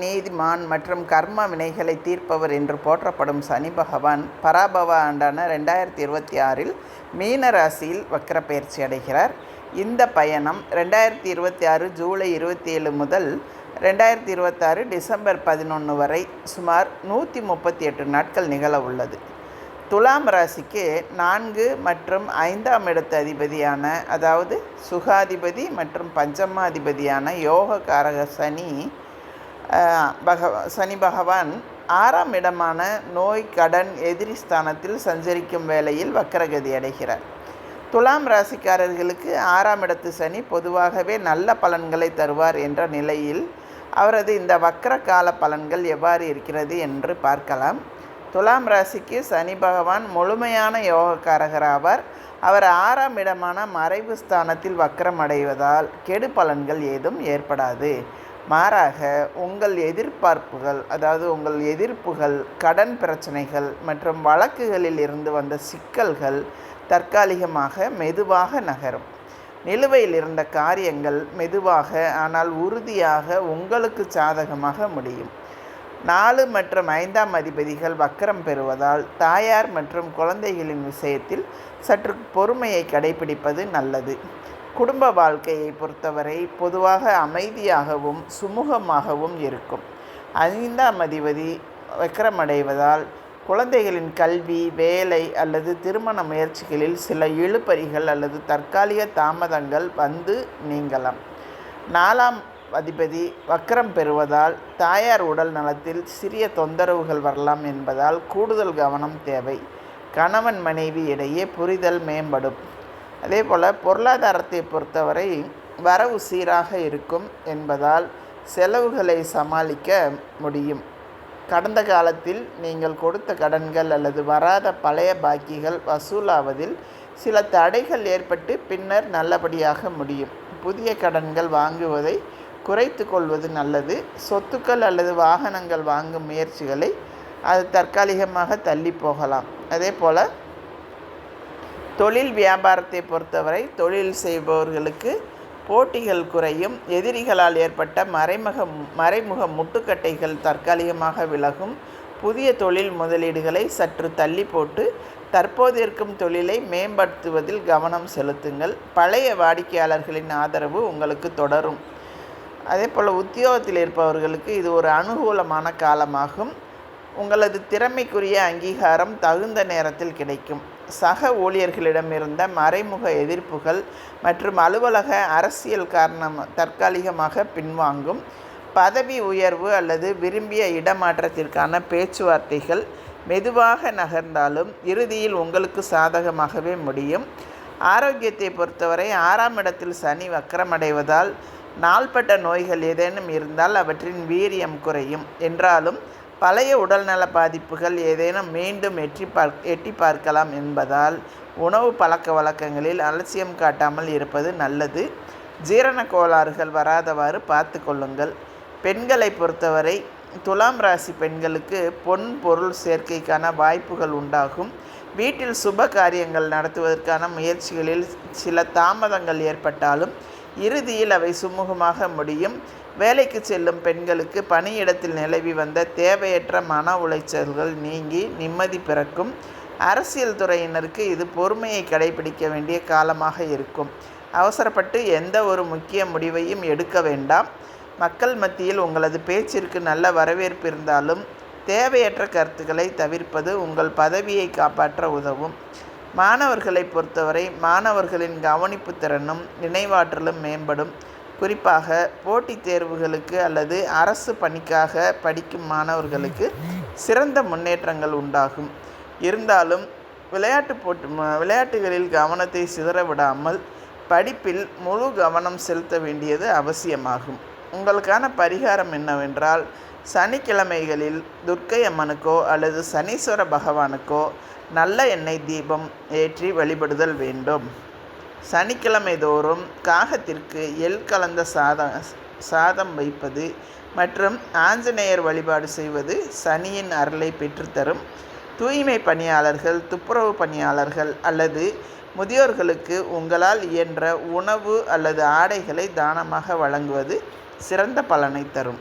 நீதிமான் மற்றும் கர்ம வினைகளை தீர்ப்பவர் என்று போற்றப்படும் சனி பகவான் பராபவ ஆண்டான 2026 மீன ராசியில் வக்ர பயிற்சி அடைகிறார். இந்த பயணம் 2026 ஜூலை 27 முதல் 2026 டிசம்பர் 11 வரை சுமார் 138 நாட்கள் நிகழ உள்ளது. துலாம் ராசிக்கு 4 மற்றும் 5ஆம் இடத்து அதிபதியான, அதாவது சுகாதிபதி மற்றும் பஞ்சமாதிபதியான யோகக்காரக சனி பகவான் 6ஆம் இடமான நோய், கடன், எதிரி ஸ்தானத்தில் சஞ்சரிக்கும் வேளையில் வக்ரகதி அடைகிறார். துலாம் ராசிக்காரர்களுக்கு 6ஆம் இடத்து சனி பொதுவாகவே நல்ல பலன்களை தருவார் என்ற நிலையில் அவரது இந்த வக்ர கால பலன்கள் எவ்வாறு இருக்கிறது என்று பார்க்கலாம். துலாம் ராசிக்கு சனி பகவான் முழுமையான யோகக்காரகர் ஆவார். அவர் 6ஆம் இடமான மறைவு ஸ்தானத்தில் வக்ரம் அடைவதால் கெடு பலன்கள் ஏதும் ஏற்படாது. மாறாக உங்கள் எதிர்பார்ப்புகள், அதாவது உங்கள் எதிர்ப்புகள், கடன் பிரச்சனைகள் மற்றும் வழக்குகளில் இருந்து வந்த சிக்கல்கள் தற்காலிகமாக மெதுவாக நகரும். நிலுவையில் இருந்த காரியங்கள் மெதுவாக ஆனால் உறுதியாக உங்களுக்கு சாதகமாக முடியும். 4 மற்றும் 5ஆம் அதிபதிகள் வக்ரம் பெறுவதால் தாயார் மற்றும் குழந்தைகளின் விஷயத்தில் சற்று பொறுமையை கடைபிடிப்பது நல்லது. குடும்ப வாழ்க்கையை பொறுத்தவரை பொதுவாக அமைதியாகவும் சுமூகமாகவும் இருக்கும். 5ஆம் அதிபதி வக்ரமடைவதால் குழந்தைகளின் கல்வி, வேலை அல்லது திருமண முயற்சிகளில் சில இழுபறிகள் அல்லது தற்காலிக தாமதங்கள் வந்து நீங்கலாம். 4ஆம் அதிபதி வக்ரம் பெறுவதால் தாயார் உடல் நலத்தில் சிறிய தொந்தரவுகள் வரலாம் என்பதால் கூடுதல் கவனம் தேவை. கணவன் மனைவி இடையே புரிதல் மேம்படும். அதே போல் பொருளாதாரத்தை பொறுத்தவரை வரவு சீராக இருக்கும் என்பதால் செலவுகளை சமாளிக்க முடியும். கடந்த காலத்தில் நீங்கள் கொடுத்த கடன்கள் அல்லது வராத பழைய பாக்கிகள் வசூலாவதில் சில தடைகள் ஏற்பட்டு பின்னர் நல்லபடியாக முடியும். புதிய கடன்கள் வாங்குவதை குறைத்து கொள்வது நல்லது. சொத்துக்கள் அல்லது வாகனங்கள் வாங்கும் முயற்சிகளை அது தற்காலிகமாக தள்ளி போகலாம். அதே போல் தொழில் வியாபாரத்தை பொறுத்தவரை தொழில் செய்பவர்களுக்கு போட்டிகள் குறையும். எதிரிகளால் ஏற்பட்ட மறைமுக முட்டுக்கட்டைகள் தற்காலிகமாக விலகும். புதிய தொழில் முதலீடுகளை சற்று தள்ளி போட்டு தற்போது இருக்கும் தொழிலை மேம்படுத்துவதில் கவனம் செலுத்துங்கள். பழைய வாடிக்கையாளர்களின் ஆதரவு உங்களுக்கு தொடரும். அதே போல் உத்தியோகத்தில் இருப்பவர்களுக்கு இது ஒரு அனுகூலமான காலமாகும். உங்களது திறமைக்குரிய அங்கீகாரம் தகுந்த நேரத்தில் கிடைக்கும். சக ஊழியர்களிடம் இருந்த மறைமுக எதிர்ப்புகள் மற்றும் அலுவலக அரசியல் தற்காலிகமாக பின்வாங்கும். பதவி உயர்வு அல்லது விரும்பிய இடமாற்றத்திற்கான பேச்சுவார்த்தைகள் மெதுவாக நகர்ந்தாலும் இறுதியில் உங்களுக்கு சாதகமாகவே முடியும். ஆரோக்கியத்தை பொறுத்தவரை 6ஆம் இடத்தில் சனி வக்ரமடைவதால் நாள்பட்ட நோய்கள் ஏதேனும் இருந்தால் அவற்றின் வீரியம் குறையும். என்றாலும் பழைய உடல்நல பாதிப்புகள் ஏதேனும் மீண்டும் எட்டி பார்க்கலாம் என்பதால் உணவு பழக்க வழக்கங்களில் அலட்சியம் காட்டாமல் இருப்பது நல்லது. ஜீரண கோளாறுகள் வராதவாறு பார்த்து கொள்ளுங்கள். பெண்களை பொறுத்தவரை துலாம் ராசி பெண்களுக்கு பொன் பொருள் சேர்க்கைக்கான வாய்ப்புகள் உண்டாகும். வீட்டில் சுப காரியங்கள் நடத்துவதற்கான முயற்சிகளில் சில தாமதங்கள் ஏற்பட்டாலும் இறுதியில் அவை சுமூகமாக முடியும். வேலைக்கு செல்லும் பெண்களுக்கு பணியிடத்தில் நிலவி வந்த தேவையற்ற மன உளைச்சல்கள் நீங்கி நிம்மதி பிறக்கும். அரசியல் துறையினருக்கு இது பொறுமையை கடைபிடிக்க வேண்டிய காலமாக இருக்கும். அவசரப்பட்டு எந்த ஒரு முக்கிய முடிவையும் எடுக்க வேண்டாம். மக்கள் மத்தியில் உங்களது பேச்சிற்கு நல்ல வரவேற்பு இருந்தாலும் தேவையற்ற கருத்துக்களை தவிர்ப்பது உங்கள் பதவியை காப்பாற்ற உதவும். மாணவர்களை பொறுத்தவரை மாணவர்களின் கவனிப்பு திறனும் நினைவாற்றலும் மேம்படும். குறிப்பாக போட்டித் தேர்வுகளுக்கு அல்லது அரசு பணிக்காக படிக்கும் மாணவர்களுக்கு சிறந்த முன்னேற்றங்கள் உண்டாகும். இருந்தாலும் விளையாட்டுகளில் கவனத்தை சிதறவிடாமல் படிப்பில் முழு கவனம் செலுத்த வேண்டியது அவசியமாகும். உங்களுக்கான பரிகாரம் என்னவென்றால், சனிக்கிழமைகளில் துர்க்கை அம்மனுக்கோ அல்லது சனீஸ்வர பகவானுக்கோ நல்ல எண்ணெய் தீபம் ஏற்றி வழிபடுதல் வேண்டும். சனிக்கிழமை தோறும் காகத்திற்கு எள் கலந்த சாதம் வைப்பது மற்றும் ஆஞ்சநேயர் வழிபாடு செய்வது சனியின் அருளை பெற்றுத்தரும். தூய்மை பணியாளர்கள், துப்புரவு பணியாளர்கள் அல்லது முதியோர்களுக்கு உங்களால் இயன்ற உணவு அல்லது ஆடைகளை தானமாக வழங்குவது சிறந்த பலனை தரும்.